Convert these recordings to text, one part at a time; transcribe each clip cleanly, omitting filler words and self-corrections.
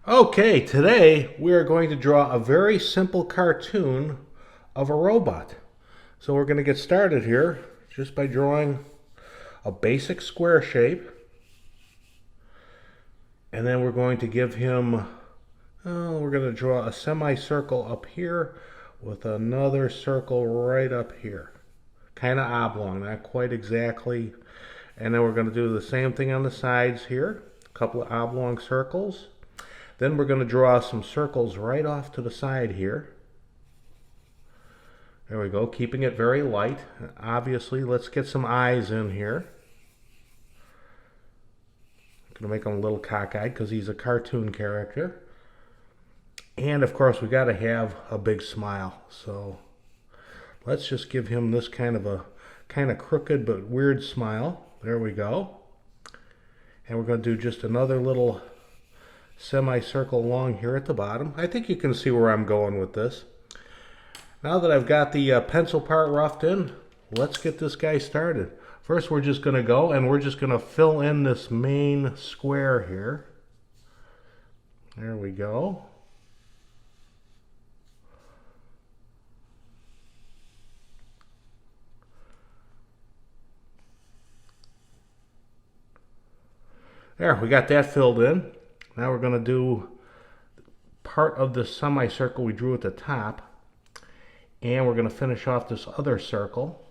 Okay, today we are going to draw a very simple cartoon of a robot. So we're going to get started here just by drawing a basic square shape. And then we're going to give him, we're going to draw a semicircle up here with another circle right up here. Kind of oblong, not quite exactly. And then we're going to do the same thing on the sides here. A couple of oblong circles. Then we're going to draw some circles right off to the side here. There we go, keeping it very light. Obviously, let's get some eyes in here. I'm going to make him a little cockeyed because he's a cartoon character. And of course, we got to have a big smile. So let's just give him this kind of crooked but weird smile. There we go. And we're going to do just another little semicircle along here at the bottom. I think you can see where I'm going with this. Now that I've got the pencil part roughed in, let's get this guy started. First, we're just going to go and we're just going to fill in this main square here. There we go. There, we got that filled in. Now we're going to do part of the semicircle we drew at the top. And we're going to finish off this other circle.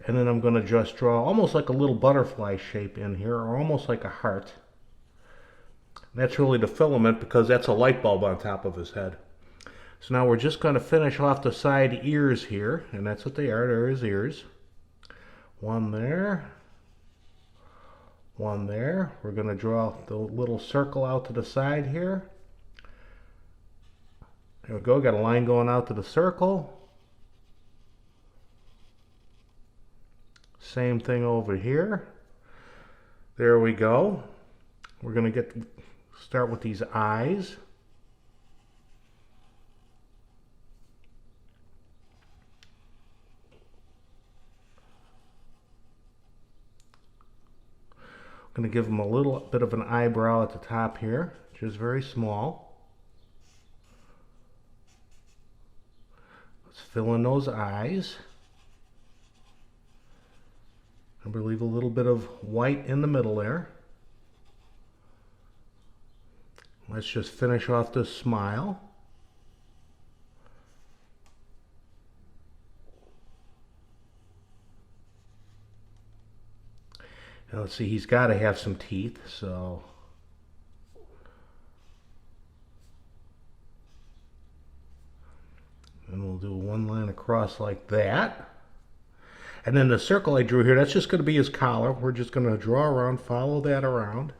And then I'm going to just draw almost like a little butterfly shape in here, or almost like a heart. That's really the filament because that's a light bulb on top of his head. So now we're just going to finish off the side ears here, and that's what they are. They're his ears. One there. One there. We're going to draw the little circle out to the side here. There we go. Got a line going out to the circle. Same thing over here. There we go. We're going to start with these eyes. Going to give him a little bit of an eyebrow at the top here, just very small. Let's fill in those eyes. And we leave a little bit of white in the middle there. Let's just finish off this smile. Now let's see, he's got to have some teeth, so and we'll do one line across like that. And then the circle I drew here, that's just going to be his collar. We're just going to draw around, follow that around.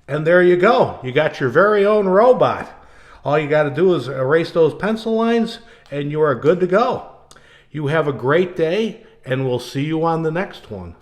And there you go. You got your very own robot. All you got to do is erase those pencil lines and you are good to go. You have a great day. And we'll see you on the next one.